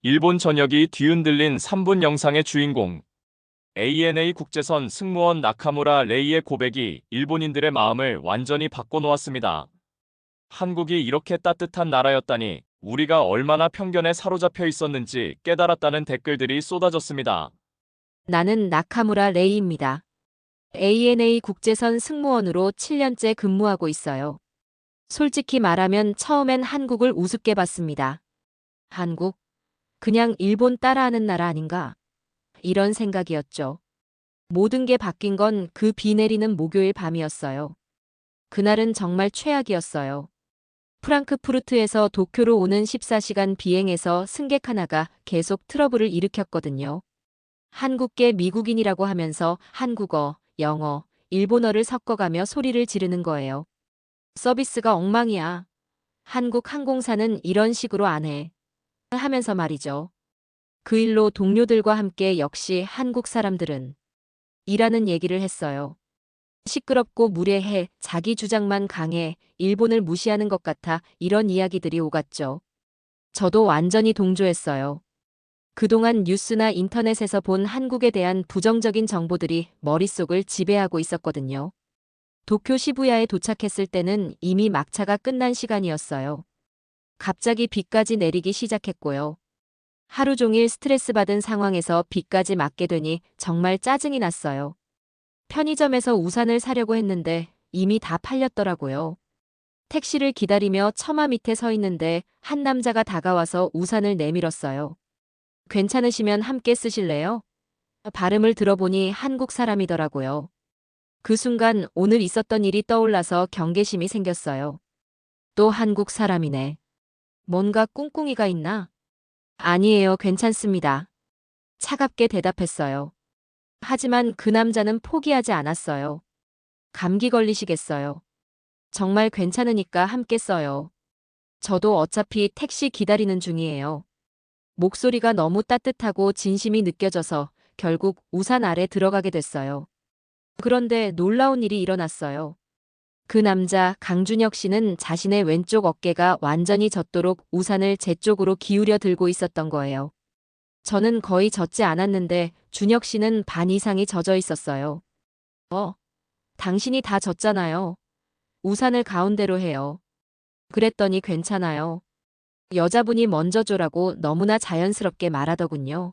일본 전역이 뒤흔들린 3분 영상의 주인공. ANA 국제선 승무원 나카무라 레이의 고백이 일본인들의 마음을 완전히 바꿔놓았습니다. 한국이 이렇게 따뜻한 나라였다니, 우리가 얼마나 편견에 사로잡혀 있었는지 깨달았다는 댓글들이 쏟아졌습니다. 나는 나카무라 레이입니다. ANA 국제선 승무원으로 7년째 근무하고 있어요. 솔직히 말하면 처음엔 한국을 우습게 봤습니다. 한국? 그냥 일본 따라하는 나라 아닌가? 이런 생각이었죠. 모든 게 바뀐 건 그 비 내리는 목요일 밤이었어요. 그날은 정말 최악이었어요. 프랑크푸르트에서 도쿄로 오는 14시간 비행에서 승객 하나가 계속 트러블을 일으켰거든요. 한국계 미국인이라고 하면서 한국어, 영어, 일본어를 섞어가며 소리를 지르는 거예요. 서비스가 엉망이야. 한국 항공사는 이런 식으로 안 해. 하면서 말이죠. 그 일로 동료들과 함께 역시 한국 사람들은 이라는 얘기를 했어요. 시끄럽고 무례해, 자기 주장만 강해, 일본을 무시하는 것 같아, 이런 이야기들이 오갔죠. 저도 완전히 동조했어요. 그동안 뉴스나 인터넷에서 본 한국에 대한 부정적인 정보들이 머릿속을 지배하고 있었거든요. 도쿄 시부야에 도착했을 때는 이미 막차가 끝난 시간이었어요. 갑자기 비까지 내리기 시작했고요. 하루 종일 스트레스 받은 상황에서 비까지 맞게 되니 정말 짜증이 났어요. 편의점에서 우산을 사려고 했는데 이미 다 팔렸더라고요. 택시를 기다리며 처마 밑에 서 있는데 한 남자가 다가와서 우산을 내밀었어요. 괜찮으시면 함께 쓰실래요? 발음을 들어보니 한국 사람이더라고요. 그 순간 오늘 있었던 일이 떠올라서 경계심이 생겼어요. 또 한국 사람이네. 뭔가 꿍꿍이가 있나? 아니에요, 괜찮습니다. 차갑게 대답했어요. 하지만 그 남자는 포기하지 않았어요. 감기 걸리시겠어요. 정말 괜찮으니까 함께 써요. 저도 어차피 택시 기다리는 중이에요. 목소리가 너무 따뜻하고 진심이 느껴져서 결국 우산 아래 들어가게 됐어요. 그런데 놀라운 일이 일어났어요. 그 남자 강준혁 씨는 자신의 왼쪽 어깨가 완전히 젖도록 우산을 제 쪽으로 기울여 들고 있었던 거예요. 저는 거의 젖지 않았는데 준혁 씨는 반 이상이 젖어 있었어요. 당신이 다 젖잖아요. 우산을 가운데로 해요. 그랬더니 괜찮아요. 여자분이 먼저 줘라고 너무나 자연스럽게 말하더군요.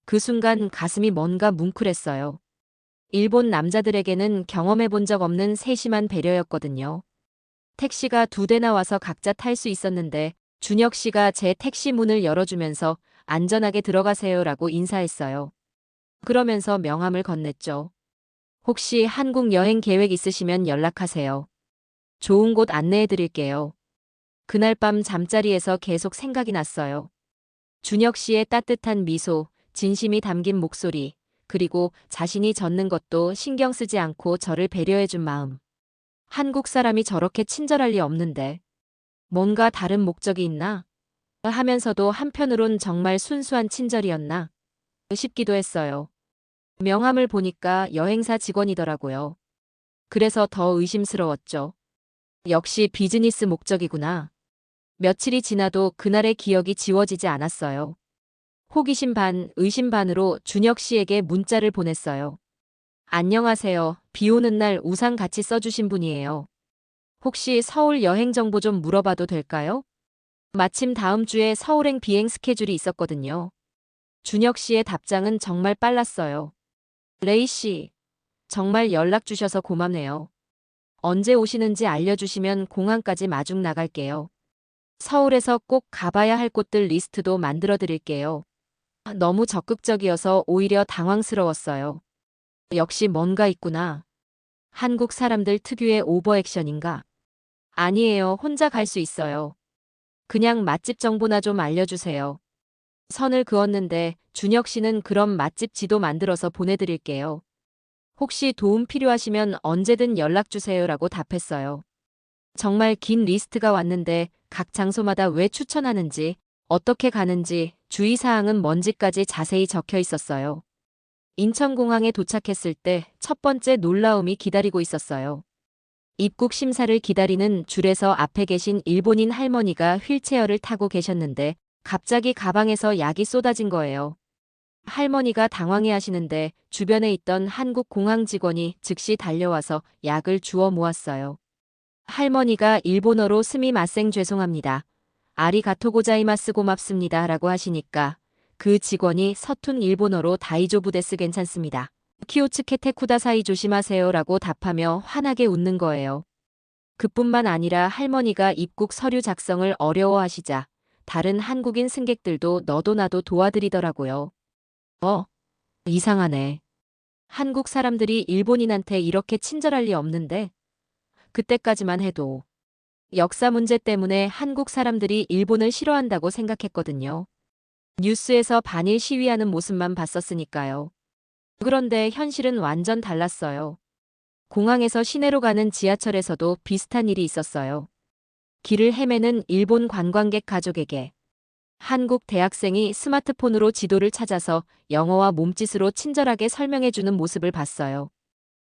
그 순간 가슴이 뭔가 뭉클했어요. 일본 남자들에게는 경험해 본 적 없는 세심한 배려였거든요. 택시가 2대 나와서 각자 탈 수 있었는데 준혁 씨가 제 택시 문을 열어주면서 안전하게 들어가세요라고 인사했어요. 그러면서 명함을 건넸죠. 혹시 한국 여행 계획 있으시면 연락하세요. 좋은 곳 안내해 드릴게요. 그날 밤 잠자리에서 계속 생각이 났어요. 준혁 씨의 따뜻한 미소, 진심이 담긴 목소리, 그리고 자신이 젖는 것도 신경 쓰지 않고 저를 배려해준 마음. 한국 사람이 저렇게 친절할 리 없는데 뭔가 다른 목적이 있나? 하면서도 한편으론 정말 순수한 친절이었나? 싶기도 했어요. 명함을 보니까 여행사 직원이더라고요. 그래서 더 의심스러웠죠. 역시 비즈니스 목적이구나. 며칠이 지나도 그날의 기억이 지워지지 않았어요. 호기심 반, 의심 반으로 준혁 씨에게 문자를 보냈어요. 안녕하세요. 비 오는 날 우산 같이 써주신 분이에요. 혹시 서울 여행 정보 좀 물어봐도 될까요? 마침 다음 주에 서울행 비행 스케줄이 있었거든요. 준혁 씨의 답장은 정말 빨랐어요. 레이 씨, 정말 연락 주셔서 고맙네요. 언제 오시는지 알려주시면 공항까지 마중 나갈게요. 서울에서 꼭 가봐야 할 곳들 리스트도 만들어 드릴게요. 너무 적극적이어서 오히려 당황스러웠어요. 역시 뭔가 있구나. 한국 사람들 특유의 오버액션인가? 아니에요. 혼자 갈 수 있어요. 그냥 맛집 정보나 좀 알려주세요. 선을 그었는데 준혁 씨는 그럼 맛집 지도 만들어서 보내드릴게요. 혹시 도움 필요하시면 언제든 연락주세요라고 답했어요. 정말 긴 리스트가 왔는데 각 장소마다 왜 추천하는지, 어떻게 가는지, 주의사항은 뭔지까지 자세히 적혀 있었어요. 인천공항에 도착했을 때 첫 번째 놀라움이 기다리고 있었어요. 입국 심사를 기다리는 줄에서 앞에 계신 일본인 할머니가 휠체어를 타고 계셨는데 갑자기 가방에서 약이 쏟아진 거예요. 할머니가 당황해 하시는데 주변에 있던 한국 공항 직원이 즉시 달려와서 약을 주워 모았어요. 할머니가 일본어로 스미마생 죄송합니다. 아리가토 고자이마스 고맙습니다 라고 하시니까 그 직원이 서툰 일본어로 다이조부 데스 괜찮습니다. 키오츠케테 쿠다사이 조심하세요 라고 답하며 환하게 웃는 거예요. 그뿐만 아니라 할머니가 입국 서류 작성을 어려워하시자 다른 한국인 승객들도 너도 나도 도와드리더라고요. 이상하네. 한국 사람들이 일본인한테 이렇게 친절할 리 없는데 그때까지만 해도 역사 문제 때문에 한국 사람들이 일본을 싫어한다고 생각했거든요. 뉴스에서 반일 시위하는 모습만 봤었으니까요. 그런데 현실은 완전 달랐어요. 공항에서 시내로 가는 지하철에서도 비슷한 일이 있었어요. 길을 헤매는 일본 관광객 가족에게 한국 대학생이 스마트폰으로 지도를 찾아서 영어와 몸짓으로 친절하게 설명해주는 모습을 봤어요.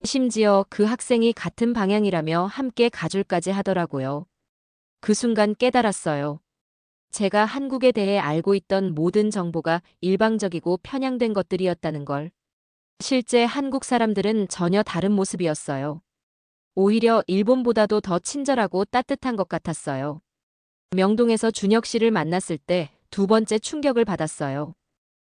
심지어 그 학생이 같은 방향이라며 함께 가줄까지 하더라고요. 그 순간 깨달았어요. 제가 한국에 대해 알고 있던 모든 정보가 일방적이고 편향된 것들이었다는 걸. 실제 한국 사람들은 전혀 다른 모습이었어요. 오히려 일본보다도 더 친절하고 따뜻한 것 같았어요. 명동에서 준혁 씨를 만났을 때 두 번째 충격을 받았어요.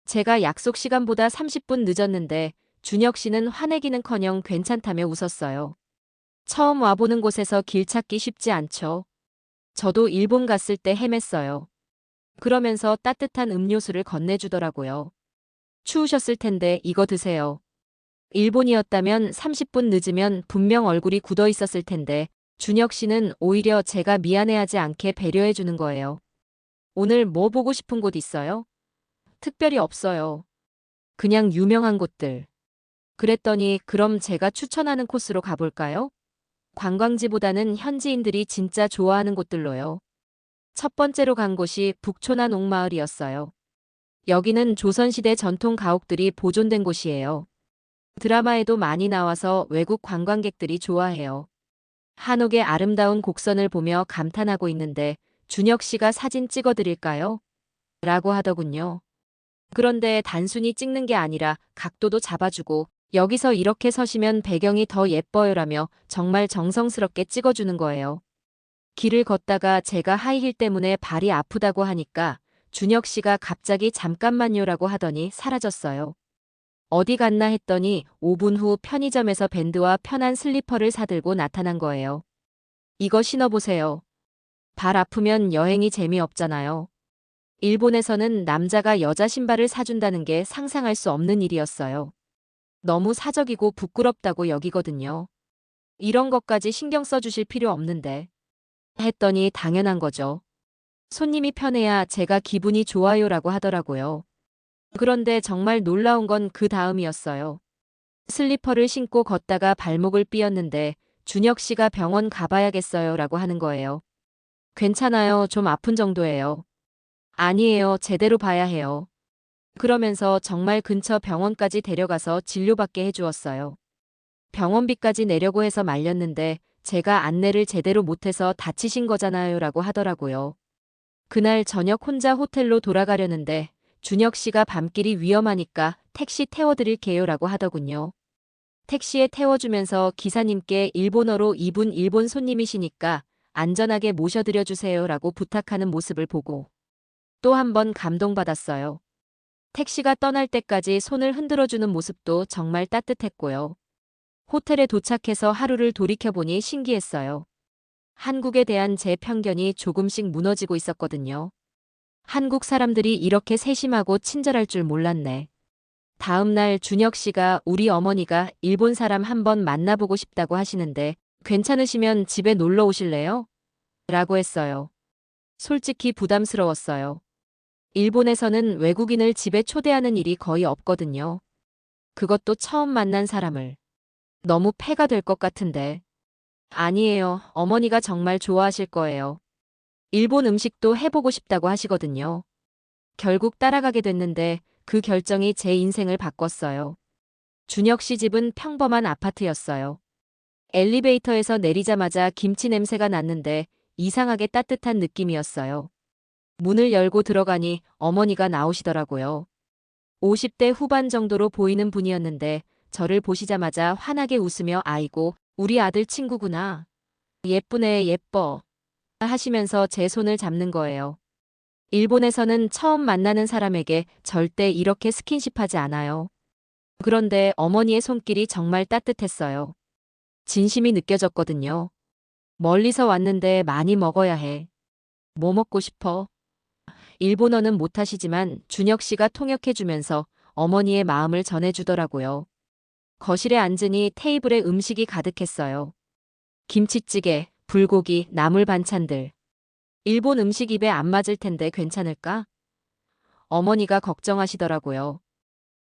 제가 약속 시간보다 30분 늦었는데 준혁 씨는 화내기는커녕 괜찮다며 웃었어요. 처음 와보는 곳에서 길 찾기 쉽지 않죠. 저도 일본 갔을 때 헤맸어요. 그러면서 따뜻한 음료수를 건네주더라고요. 추우셨을 텐데 이거 드세요. 일본이었다면 30분 늦으면 분명 얼굴이 굳어 있었을 텐데 준혁 씨는 오히려 제가 미안해하지 않게 배려해주는 거예요. 오늘 뭐 보고 싶은 곳 있어요? 특별히 없어요. 그냥 유명한 곳들. 그랬더니 그럼 제가 추천하는 코스로 가볼까요? 관광지보다는 현지인들이 진짜 좋아하는 곳들로요. 첫 번째로 간 곳이 북초나 옥마을이었어요. 여기는 조선시대 전통 가옥들이 보존된 곳이에요. 드라마에도 많이 나와서 외국 관광객들이 좋아해요. 한옥의 아름다운 곡선을 보며 감탄하고 있는데 준혁 씨가 사진 찍어드릴까요? 라고 하더군요. 그런데 단순히 찍는 게 아니라 각도도 잡아주고 여기서 이렇게 서시면 배경이 더 예뻐요라며 정말 정성스럽게 찍어주는 거예요. 길을 걷다가 제가 하이힐 때문에 발이 아프다고 하니까 준혁 씨가 갑자기 잠깐만요라고 하더니 사라졌어요. 어디 갔나 했더니 5분 후 편의점에서 밴드와 편한 슬리퍼를 사들고 나타난 거예요. 이거 신어보세요. 발 아프면 여행이 재미없잖아요. 일본에서는 남자가 여자 신발을 사준다는 게 상상할 수 없는 일이었어요. 너무 사적이고 부끄럽다고 여기거든요. 이런 것까지 신경 써주실 필요 없는데. 했더니 당연한 거죠. 손님이 편해야 제가 기분이 좋아요라고 하더라고요. 그런데 정말 놀라운 건 그 다음이었어요. 슬리퍼를 신고 걷다가 발목을 삐었는데 준혁 씨가 병원 가봐야겠어요라고 하는 거예요. 괜찮아요. 좀 아픈 정도예요. 아니에요. 제대로 봐야 해요. 그러면서 정말 근처 병원까지 데려가서 진료받게 해주었어요. 병원비까지 내려고 해서 말렸는데 제가 안내를 제대로 못해서 다치신 거잖아요라고 하더라고요. 그날 저녁 혼자 호텔로 돌아가려는데 준혁 씨가 밤길이 위험하니까 택시 태워드릴게요라고 하더군요. 택시에 태워주면서 기사님께 일본어로 이분 일본 손님이시니까 안전하게 모셔드려 주세요라고 부탁하는 모습을 보고 또 한 번 감동받았어요. 택시가 떠날 때까지 손을 흔들어주는 모습도 정말 따뜻했고요. 호텔에 도착해서 하루를 돌이켜보니 신기했어요. 한국에 대한 제 편견이 조금씩 무너지고 있었거든요. 한국 사람들이 이렇게 세심하고 친절할 줄 몰랐네. 다음 날 준혁 씨가 우리 어머니가 일본 사람 한번 만나보고 싶다고 하시는데 괜찮으시면 집에 놀러 오실래요? 라고 했어요. 솔직히 부담스러웠어요. 일본에서는 외국인을 집에 초대하는 일이 거의 없거든요. 그것도 처음 만난 사람을. 너무 폐가 될 것 같은데. 아니에요. 어머니가 정말 좋아하실 거예요. 일본 음식도 해보고 싶다고 하시거든요. 결국 따라가게 됐는데 그 결정이 제 인생을 바꿨어요. 준혁 씨 집은 평범한 아파트였어요. 엘리베이터에서 내리자마자 김치 냄새가 났는데 이상하게 따뜻한 느낌이었어요. 문을 열고 들어가니 어머니가 나오시더라고요. 50대 후반 정도로 보이는 분이었는데 저를 보시자마자 환하게 웃으며 아이고, 우리 아들 친구구나. 예쁘네, 예뻐. 하시면서 제 손을 잡는 거예요. 일본에서는 처음 만나는 사람에게 절대 이렇게 스킨십하지 않아요. 그런데 어머니의 손길이 정말 따뜻했어요. 진심이 느껴졌거든요. 멀리서 왔는데 많이 먹어야 해. 뭐 먹고 싶어? 일본어는 못하시지만 준혁 씨가 통역해주면서 어머니의 마음을 전해주더라고요. 거실에 앉으니 테이블에 음식이 가득했어요. 김치찌개, 불고기, 나물 반찬들. 일본 음식 입에 안 맞을 텐데 괜찮을까? 어머니가 걱정하시더라고요.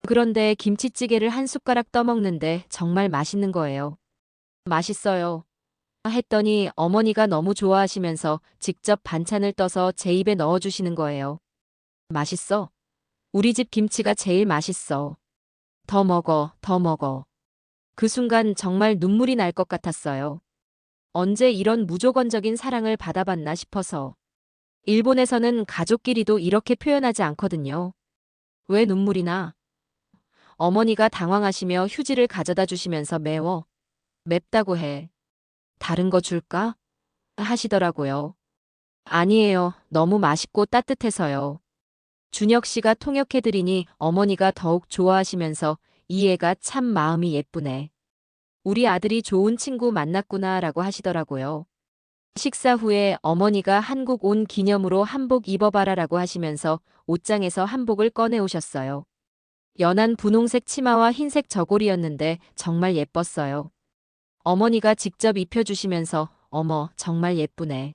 그런데 김치찌개를 한 숟가락 떠먹는데 정말 맛있는 거예요. 맛있어요. 했더니 어머니가 너무 좋아하시면서 직접 반찬을 떠서 제 입에 넣어주시는 거예요. 맛있어? 우리 집 김치가 제일 맛있어. 더 먹어, 더 먹어. 그 순간 정말 눈물이 날 것 같았어요. 언제 이런 무조건적인 사랑을 받아봤나 싶어서. 일본에서는 가족끼리도 이렇게 표현하지 않거든요. 왜 눈물이 나? 어머니가 당황하시며 휴지를 가져다 주시면서 매워. 맵다고 해. 다른 거 줄까? 하시더라고요. 아니에요. 너무 맛있고 따뜻해서요. 준혁 씨가 통역해드리니 어머니가 더욱 좋아하시면서 이 애가 참 마음이 예쁘네. 우리 아들이 좋은 친구 만났구나 라고 하시더라고요. 식사 후에 어머니가 한국 온 기념으로 한복 입어봐라 라고 하시면서 옷장에서 한복을 꺼내 오셨어요. 연한 분홍색 치마와 흰색 저고리였는데 정말 예뻤어요. 어머니가 직접 입혀주시면서 어머, 정말 예쁘네.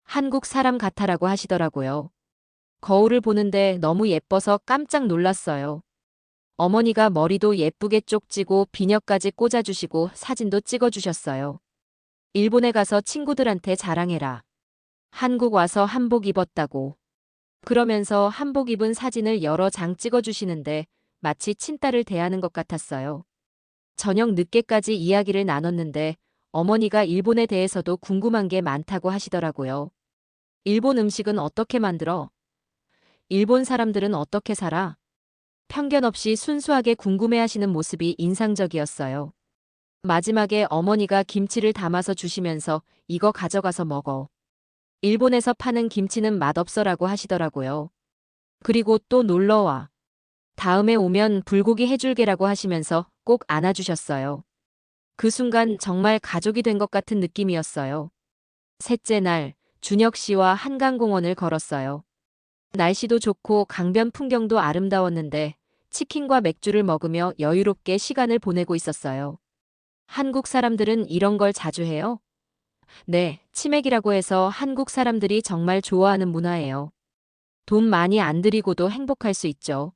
한국 사람 같아라고 하시더라고요. 거울을 보는데 너무 예뻐서 깜짝 놀랐어요. 어머니가 머리도 예쁘게 쪽지고 비녀까지 꽂아주시고 사진도 찍어주셨어요. 일본에 가서 친구들한테 자랑해라. 한국 와서 한복 입었다고. 그러면서 한복 입은 사진을 여러 장 찍어주시는데 마치 친딸을 대하는 것 같았어요. 저녁 늦게까지 이야기를 나눴는데 어머니가 일본에 대해서도 궁금한 게 많다고 하시더라고요. 일본 음식은 어떻게 만들어? 일본 사람들은 어떻게 살아? 편견 없이 순수하게 궁금해하시는 모습이 인상적이었어요. 마지막에 어머니가 김치를 담아서 주시면서 이거 가져가서 먹어. 일본에서 파는 김치는 맛없어라고 하시더라고요. 그리고 또 놀러와. 다음에 오면 불고기 해줄게라고 하시면서 꼭 안아주셨어요. 그 순간 정말 가족이 된 것 같은 느낌이었어요. 셋째 날, 준혁 씨와 한강공원을 걸었어요. 날씨도 좋고 강변 풍경도 아름다웠는데 치킨과 맥주를 먹으며 여유롭게 시간을 보내고 있었어요. 한국 사람들은 이런 걸 자주 해요? 네, 치맥이라고 해서 한국 사람들이 정말 좋아하는 문화예요. 돈 많이 안 들이고도 행복할 수 있죠.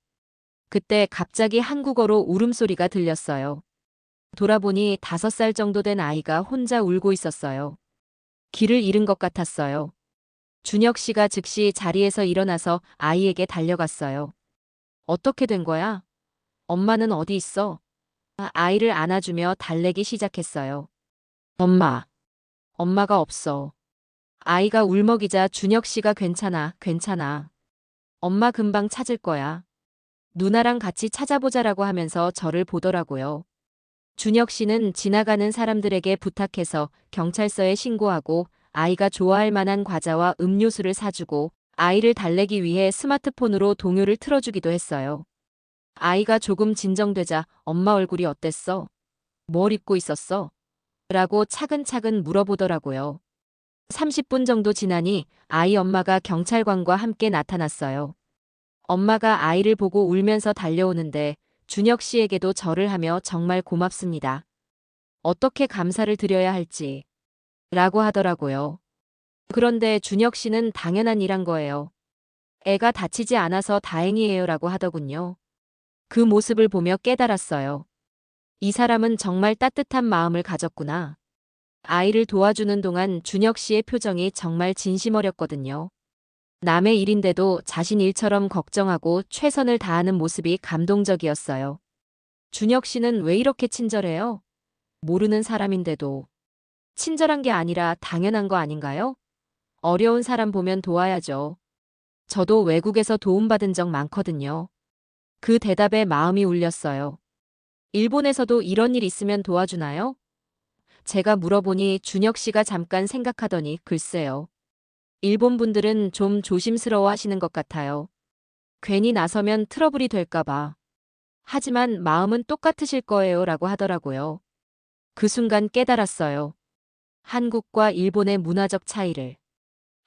그때 갑자기 한국어로 울음소리가 들렸어요. 돌아보니 5살 정도 된 아이가 혼자 울고 있었어요. 길을 잃은 것 같았어요. 준혁 씨가 즉시 자리에서 일어나서 아이에게 달려갔어요. 어떻게 된 거야? 엄마는 어디 있어? 아이를 안아주며 달래기 시작했어요. 엄마. 엄마가 없어. 아이가 울먹이자 준혁 씨가 괜찮아, 괜찮아. 엄마 금방 찾을 거야. 누나랑 같이 찾아보자라고 하면서 저를 보더라고요. 준혁 씨는 지나가는 사람들에게 부탁해서 경찰서에 신고하고 아이가 좋아할 만한 과자와 음료수를 사주고 아이를 달래기 위해 스마트폰으로 동요를 틀어주기도 했어요. 아이가 조금 진정되자 엄마 얼굴이 어땠어? 뭘 입고 있었어? 라고 차근차근 물어보더라고요. 30분 정도 지나니 아이 엄마가 경찰관과 함께 나타났어요. 엄마가 아이를 보고 울면서 달려오는데 준혁 씨에게도 절을 하며 정말 고맙습니다. 어떻게 감사를 드려야 할지 라고 하더라고요. 그런데 준혁 씨는 당연한 일한 거예요. 애가 다치지 않아서 다행이에요 라고 하더군요. 그 모습을 보며 깨달았어요. 이 사람은 정말 따뜻한 마음을 가졌구나. 아이를 도와주는 동안 준혁 씨의 표정이 정말 진심 어렸거든요. 남의 일인데도 자신 일처럼 걱정하고 최선을 다하는 모습이 감동적이었어요. 준혁 씨는 왜 이렇게 친절해요? 모르는 사람인데도. 친절한 게 아니라 당연한 거 아닌가요? 어려운 사람 보면 도와야죠. 저도 외국에서 도움받은 적 많거든요. 그 대답에 마음이 울렸어요. 일본에서도 이런 일 있으면 도와주나요? 제가 물어보니 준혁 씨가 잠깐 생각하더니 글쎄요. 일본 분들은 좀 조심스러워 하시는 것 같아요. 괜히 나서면 트러블이 될까봐. 하지만 마음은 똑같으실 거예요 라고 하더라고요. 그 순간 깨달았어요. 한국과 일본의 문화적 차이를.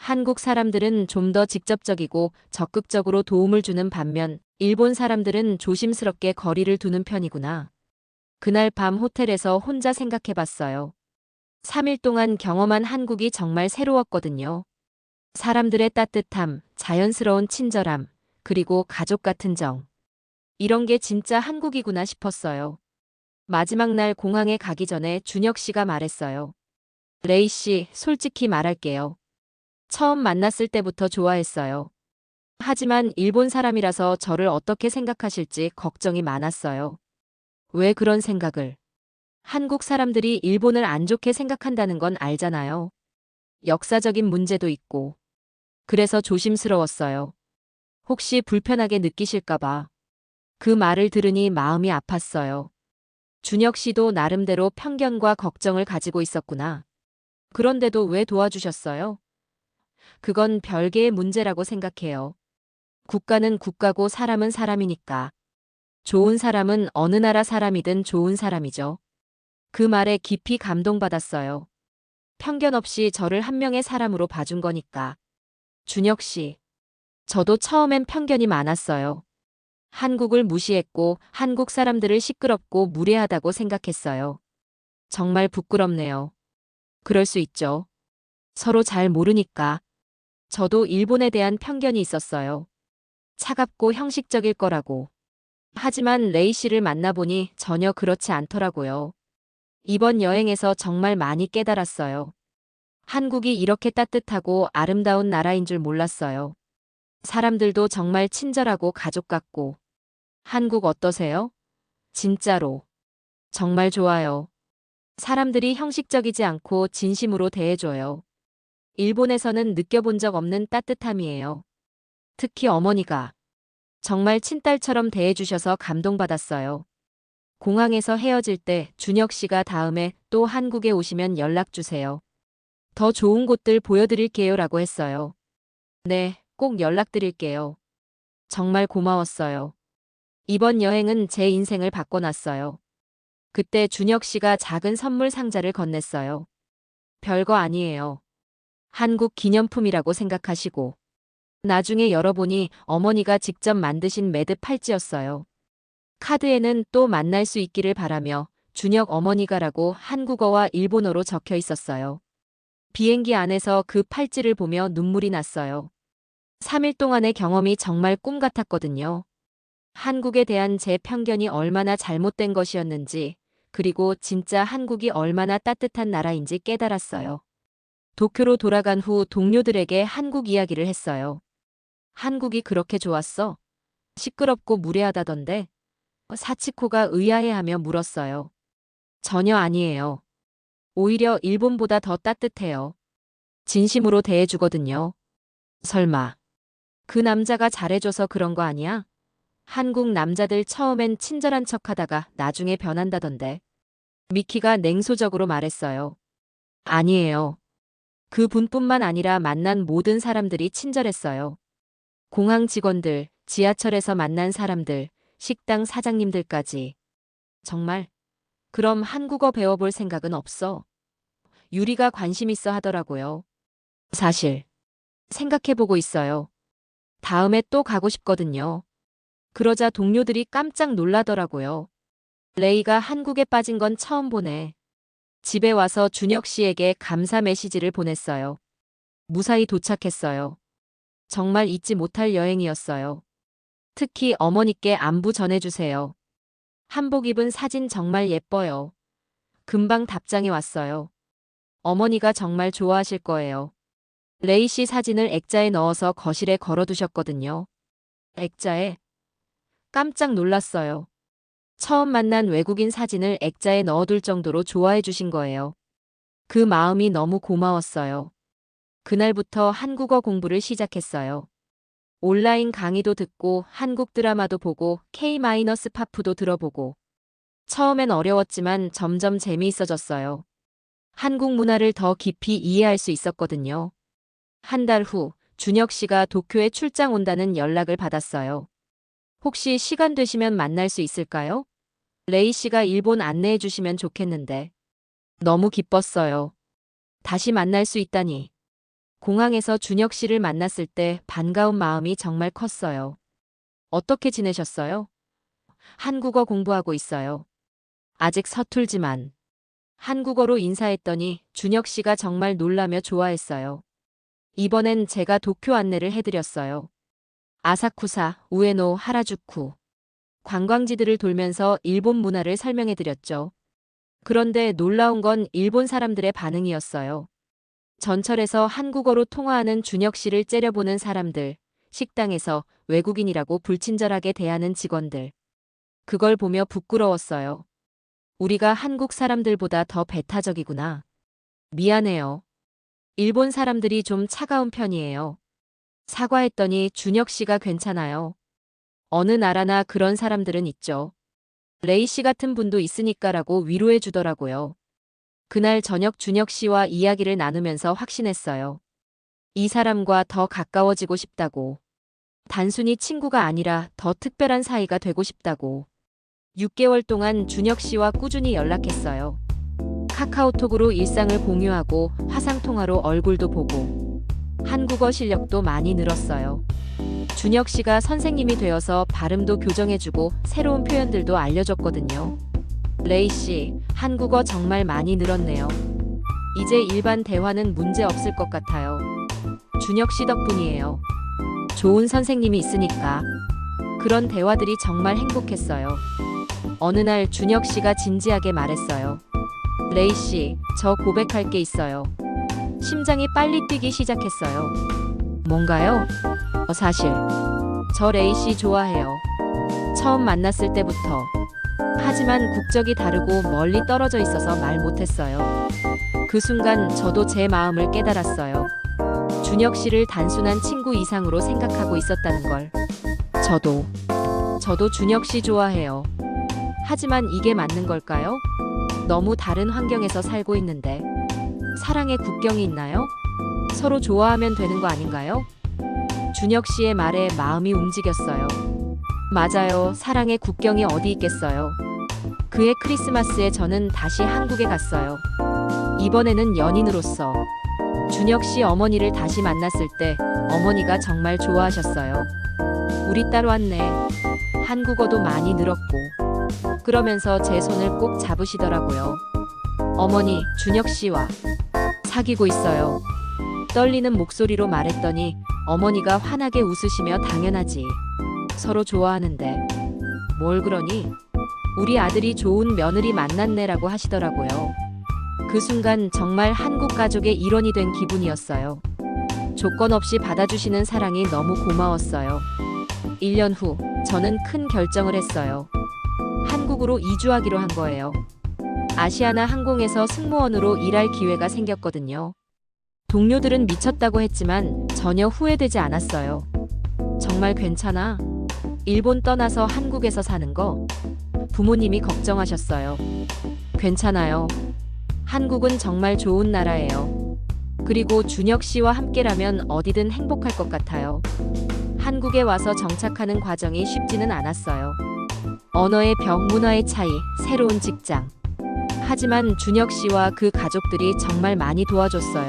한국 사람들은 좀 더 직접적이고 적극적으로 도움을 주는 반면 일본 사람들은 조심스럽게 거리를 두는 편이구나. 그날 밤 호텔에서 혼자 생각해 봤어요. 3일 동안 경험한 한국이 정말 새로웠거든요. 사람들의 따뜻함, 자연스러운 친절함, 그리고 가족 같은 정. 이런 게 진짜 한국이구나 싶었어요. 마지막 날 공항에 가기 전에 준혁 씨가 말했어요. 레이 씨, 솔직히 말할게요. 처음 만났을 때부터 좋아했어요. 하지만 일본 사람이라서 저를 어떻게 생각하실지 걱정이 많았어요. 왜 그런 생각을? 한국 사람들이 일본을 안 좋게 생각한다는 건 알잖아요. 역사적인 문제도 있고. 그래서 조심스러웠어요. 혹시 불편하게 느끼실까봐. 그 말을 들으니 마음이 아팠어요. 준혁 씨도 나름대로 편견과 걱정을 가지고 있었구나. 그런데도 왜 도와주셨어요? 그건 별개의 문제라고 생각해요. 국가는 국가고 사람은 사람이니까. 좋은 사람은 어느 나라 사람이든 좋은 사람이죠. 그 말에 깊이 감동받았어요. 편견 없이 저를 한 명의 사람으로 봐준 거니까. 준혁 씨. 저도 처음엔 편견이 많았어요. 한국을 무시했고 한국 사람들을 시끄럽고 무례하다고 생각했어요. 정말 부끄럽네요. 그럴 수 있죠. 서로 잘 모르니까. 저도 일본에 대한 편견이 있었어요. 차갑고 형식적일 거라고. 하지만 레이 씨를 만나보니 전혀 그렇지 않더라고요. 이번 여행에서 정말 많이 깨달았어요. 한국이 이렇게 따뜻하고 아름다운 나라인 줄 몰랐어요. 사람들도 정말 친절하고 가족 같고. 한국 어떠세요? 진짜로. 정말 좋아요. 사람들이 형식적이지 않고 진심으로 대해줘요. 일본에서는 느껴본 적 없는 따뜻함이에요. 특히 어머니가 정말 친딸처럼 대해주셔서 감동받았어요. 공항에서 헤어질 때 준혁 씨가 다음에 또 한국에 오시면 연락주세요. 더 좋은 곳들 보여드릴게요 라고 했어요. 네, 꼭 연락드릴게요. 정말 고마웠어요. 이번 여행은 제 인생을 바꿔놨어요. 그때 준혁 씨가 작은 선물 상자를 건넸어요. 별거 아니에요. 한국 기념품이라고 생각하시고. 나중에 열어보니 어머니가 직접 만드신 매드 팔찌였어요. 카드에는 또 만날 수 있기를 바라며 준혁 어머니가라고 한국어와 일본어로 적혀 있었어요. 비행기 안에서 그 팔찌를 보며 눈물이 났어요. 3일 동안의 경험이 정말 꿈 같았거든요. 한국에 대한 제 편견이 얼마나 잘못된 것이었는지, 그리고 진짜 한국이 얼마나 따뜻한 나라인지 깨달았어요. 도쿄로 돌아간 후 동료들에게 한국 이야기를 했어요. 한국이 그렇게 좋았어? 시끄럽고 무례하다던데? 사치코가 의아해하며 물었어요. 전혀 아니에요. 오히려 일본보다 더 따뜻해요. 진심으로 대해주거든요. 설마. 그 남자가 잘해줘서 그런 거 아니야? 한국 남자들 처음엔 친절한 척하다가 나중에 변한다던데. 미키가 냉소적으로 말했어요. 아니에요. 그 분뿐만 아니라 만난 모든 사람들이 친절했어요. 공항 직원들, 지하철에서 만난 사람들, 식당 사장님들까지. 정말? 그럼 한국어 배워볼 생각은 없어? 유리가 관심 있어 하더라고요. 사실. 생각해보고 있어요. 다음에 또 가고 싶거든요. 그러자 동료들이 깜짝 놀라더라고요. 레이가 한국에 빠진 건 처음 보네. 집에 와서 준혁 씨에게 감사 메시지를 보냈어요. 무사히 도착했어요. 정말 잊지 못할 여행이었어요. 특히 어머니께 안부 전해주세요. 한복 입은 사진 정말 예뻐요. 금방 답장이 왔어요. 어머니가 정말 좋아하실 거예요. 레이 씨 사진을 액자에 넣어서 거실에 걸어두셨거든요. 액자에? 깜짝 놀랐어요. 처음 만난 외국인 사진을 액자에 넣어둘 정도로 좋아해 주신 거예요. 그 마음이 너무 고마웠어요. 그날부터 한국어 공부를 시작했어요. 온라인 강의도 듣고 한국 드라마도 보고 K-팝도 들어보고 처음엔 어려웠지만 점점 재미있어졌어요. 한국 문화를 더 깊이 이해할 수 있었거든요. 한 달 후 준혁 씨가 도쿄에 출장 온다는 연락을 받았어요. 혹시 시간 되시면 만날 수 있을까요? 레이 씨가 일본 안내해 주시면 좋겠는데. 너무 기뻤어요. 다시 만날 수 있다니. 공항에서 준혁 씨를 만났을 때 반가운 마음이 정말 컸어요. 어떻게 지내셨어요? 한국어 공부하고 있어요. 아직 서툴지만. 한국어로 인사했더니 준혁 씨가 정말 놀라며 좋아했어요. 이번엔 제가 도쿄 안내를 해드렸어요. 아사쿠사, 우에노, 하라주쿠. 관광지들을 돌면서 일본 문화를 설명해드렸죠. 그런데 놀라운 건 일본 사람들의 반응이었어요. 전철에서 한국어로 통화하는 준혁 씨를 째려보는 사람들, 식당에서 외국인이라고 불친절하게 대하는 직원들. 그걸 보며 부끄러웠어요. 우리가 한국 사람들보다 더 배타적이구나. 미안해요. 일본 사람들이 좀 차가운 편이에요. 사과했더니 준혁 씨가 괜찮아요. 어느 나라나 그런 사람들은 있죠. 레이 씨 같은 분도 있으니까라고 위로해 주더라고요. 그날 저녁 준혁 씨와 이야기를 나누면서 확신했어요. 이 사람과 더 가까워지고 싶다고. 단순히 친구가 아니라 더 특별한 사이가 되고 싶다고. 6개월 동안 준혁 씨와 꾸준히 연락했어요. 카카오톡으로 일상을 공유하고 화상통화로 얼굴도 보고. 한국어 실력도 많이 늘었어요. 준혁 씨가 선생님이 되어서 발음도 교정해주고 새로운 표현들도 알려줬거든요. 레이 씨, 한국어 정말 많이 늘었네요. 이제 일반 대화는 문제 없을 것 같아요. 준혁 씨 덕분이에요. 좋은 선생님이 있으니까. 그런 대화들이 정말 행복했어요. 어느 날 준혁 씨가 진지하게 말했어요. 레이 씨, 저 고백할 게 있어요. 심장이 빨리 뛰기 시작했어요. 뭔가요? 사실 저 레이 씨 좋아해요. 처음 만났을 때부터. 하지만 국적이 다르고 멀리 떨어져 있어서 말 못했어요. 그 순간 저도 제 마음을 깨달았어요. 준혁 씨를 단순한 친구 이상으로 생각하고 있었다는 걸. 저도 준혁 씨 좋아해요. 하지만 이게 맞는 걸까요? 너무 다른 환경에서 살고 있는데. 사랑의 국경이 있나요? 서로 좋아하면 되는 거 아닌가요? 준혁 씨의 말에 마음이 움직였어요. 맞아요. 사랑의 국경이 어디 있겠어요. 그해 크리스마스에 저는 다시 한국에 갔어요. 이번에는 연인으로서. 준혁 씨 어머니를 다시 만났을 때 어머니가 정말 좋아하셨어요. 우리 딸 왔네. 한국어도 많이 늘었고. 그러면서 제 손을 꼭 잡으시더라고요. 어머니, 준혁 씨와 사귀고 있어요. 떨리는 목소리로 말했더니 어머니가 환하게 웃으시며 당연하지. 서로 좋아하는데. 뭘 그러니? 우리 아들이 좋은 며느리 만났네라고 하시더라고요. 그 순간 정말 한국 가족의 일원이 된 기분이었어요. 조건 없이 받아주시는 사랑이 너무 고마웠어요. 1년 후 저는 큰 결정을 했어요. 한국으로 이주하기로 한 거예요. 아시아나 항공에서 승무원으로 일할 기회가 생겼거든요. 동료들은 미쳤다고 했지만 전혀 후회되지 않았어요. 정말 괜찮아? 일본 떠나서 한국에서 사는 거? 부모님이 걱정하셨어요. 괜찮아요. 한국은 정말 좋은 나라예요. 그리고 준혁 씨와 함께라면 어디든 행복할 것 같아요. 한국에 와서 정착하는 과정이 쉽지는 않았어요. 언어의 벽, 문화의 차이, 새로운 직장. 하지만 준혁 씨와 그 가족들이 정말 많이 도와줬어요.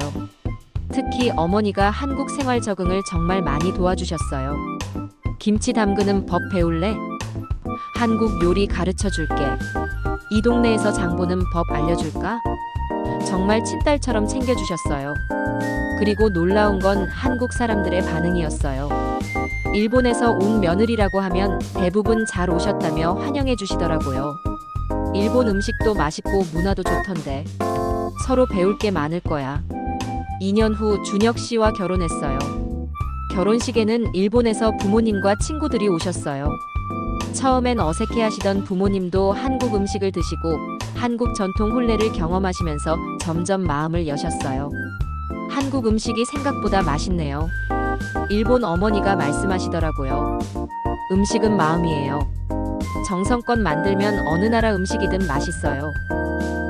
특히 어머니가 한국 생활 적응을 정말 많이 도와주셨어요. 김치 담그는 법 배울래? 한국 요리 가르쳐 줄게. 이 동네에서 장 보는 법 알려줄까? 정말 친딸처럼 챙겨주셨어요. 그리고 놀라운 건 한국 사람들의 반응이었어요. 일본에서 온 며느리라고 하면 대부분 잘 오셨다며 환영해 주시더라고요. 일본 음식도 맛있고 문화도 좋던데. 서로 배울 게 많을 거야. 2년 후 준혁 씨와 결혼했어요. 결혼식에는 일본에서 부모님과 친구들이 오셨어요. 처음엔 어색해하시던 부모님도 한국 음식을 드시고 한국 전통 혼례를 경험하시면서 점점 마음을 여셨어요. 한국 음식이 생각보다 맛있네요. 일본 어머니가 말씀하시더라고요. 음식은 마음이에요. 정성껏 만들면 어느 나라 음식이든 맛있어요.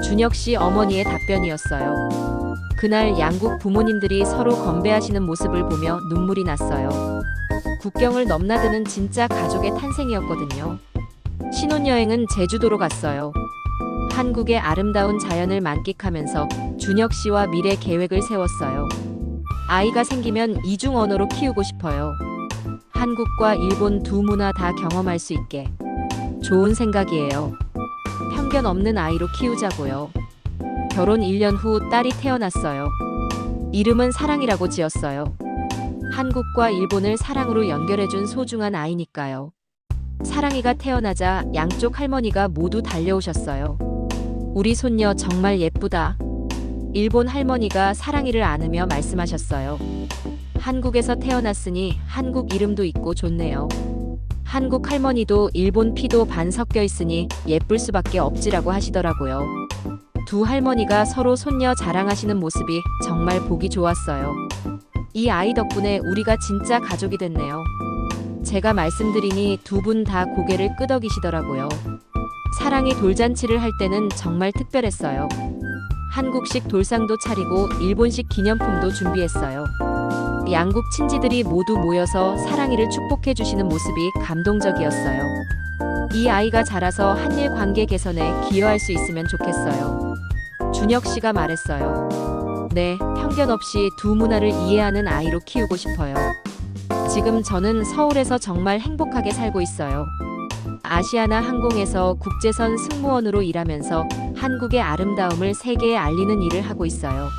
준혁 씨 어머니의 답변이었어요. 그날 양국 부모님들이 서로 건배하시는 모습을 보며 눈물이 났어요. 국경을 넘나드는 진짜 가족의 탄생이었거든요. 신혼여행은 제주도로 갔어요. 한국의 아름다운 자연을 만끽하면서 준혁 씨와 미래 계획을 세웠어요. 아이가 생기면 이중 언어로 키우고 싶어요. 한국과 일본 두 문화 다 경험할 수 있게. 좋은 생각이에요. 편견 없는 아이로 키우자고요. 결혼 1년 후 딸이 태어났어요. 이름은 사랑이라고 지었어요. 한국과 일본을 사랑으로 연결해준 소중한 아이니까요. 사랑이가 태어나자 양쪽 할머니가 모두 달려오셨어요. 우리 손녀 정말 예쁘다. 일본 할머니가 사랑이를 안으며 말씀하셨어요. 한국에서 태어났으니 한국 이름도 있고 좋네요. 한국 할머니도 일본 피도 반 섞여 있으니 예쁠 수밖에 없지라고 하시더라고요. 두 할머니가 서로 손녀 자랑하시는 모습이 정말 보기 좋았어요. 이 아이 덕분에 우리가 진짜 가족이 됐네요. 제가 말씀드리니 두 분 다 고개를 끄덕이시더라고요. 사랑이 돌잔치를 할 때는 정말 특별했어요. 한국식 돌상도 차리고 일본식 기념품도 준비했어요. 양국 친지들이 모두 모여서 사랑이를 축복해 주시는 모습이 감동적이었어요. 이 아이가 자라서 한일 관계 개선에 기여할 수 있으면 좋겠어요. 준혁 씨가 말했어요. 네, 편견 없이 두 문화를 이해하는 아이로 키우고 싶어요. 지금 저는 서울에서 정말 행복하게 살고 있어요. 아시아나 항공에서 국제선 승무원으로 일하면서 한국의 아름다움을 세계에 알리는 일을 하고 있어요.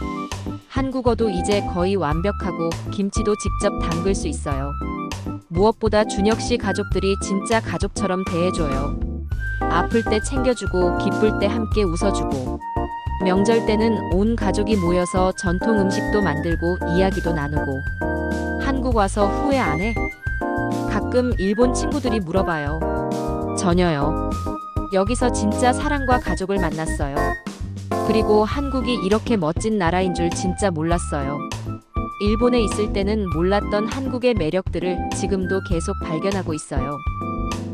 한국어도 이제 거의 완벽하고 김치도 직접 담글 수 있어요. 무엇보다 준혁 씨 가족들이 진짜 가족처럼 대해줘요. 아플 때 챙겨주고 기쁠 때 함께 웃어주고 명절 때는 온 가족이 모여서 전통 음식도 만들고 이야기도 나누고 한국 와서 후회 안 해? 가끔 일본 친구들이 물어봐요. 전혀요. 여기서 진짜 사랑과 가족을 만났어요. 그리고 한국이 이렇게 멋진 나라인 줄 진짜 몰랐어요. 일본에 있을 때는 몰랐던 한국의 매력들을 지금도 계속 발견하고 있어요.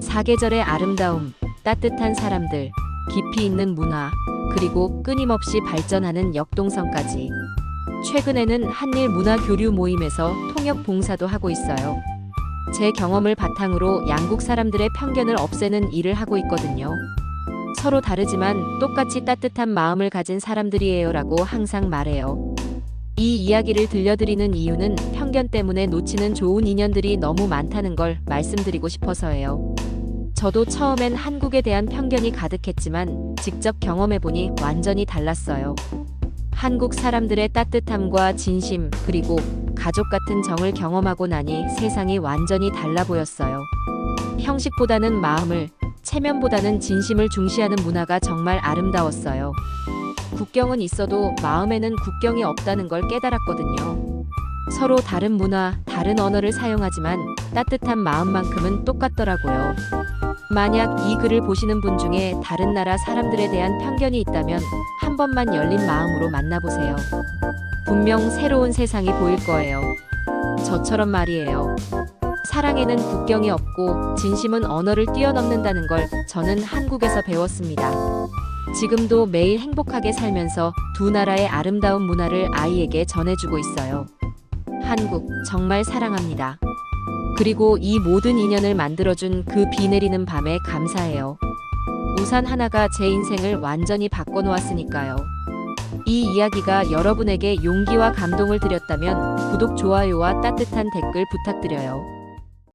사계절의 아름다움, 따뜻한 사람들, 깊이 있는 문화, 그리고 끊임없이 발전하는 역동성까지. 최근에는 한일 문화 교류 모임에서 통역 봉사도 하고 있어요. 제 경험을 바탕으로 양국 사람들의 편견을 없애는 일을 하고 있거든요. 서로 다르지만 똑같이 따뜻한 마음을 가진 사람들이에요라고 항상 말해요. 이 이야기를 들려드리는 이유는 편견 때문에 놓치는 좋은 인연들이 너무 많다는 걸 말씀드리고 싶어서예요. 저도 처음엔 한국에 대한 편견이 가득했지만 직접 경험해보니 완전히 달랐어요. 한국 사람들의 따뜻함과 진심, 그리고 가족 같은 정을 경험하고 나니 세상이 완전히 달라 보였어요. 형식보다는 마음을, 체면보다는 진심을 중시하는 문화가 정말 아름다웠어요. 국경은 있어도 마음에는 국경이 없다는 걸 깨달았거든요. 서로 다른 문화, 다른 언어를 사용하지만 따뜻한 마음만큼은 똑같더라고요. 만약 이 글을 보시는 분 중에 다른 나라 사람들에 대한 편견이 있다면 한 번만 열린 마음으로 만나보세요. 분명 새로운 세상이 보일 거예요. 저처럼 말이에요. 사랑에는 국경이 없고 진심은 언어를 뛰어넘는다는 걸 저는 한국에서 배웠습니다. 지금도 매일 행복하게 살면서 두 나라의 아름다운 문화를 아이에게 전해주고 있어요. 한국 정말 사랑합니다. 그리고 이 모든 인연을 만들어준 그 비 내리는 밤에 감사해요. 우산 하나가 제 인생을 완전히 바꿔놓았으니까요. 이 이야기가 여러분에게 용기와 감동을 드렸다면 구독, 좋아요와 따뜻한 댓글 부탁드려요.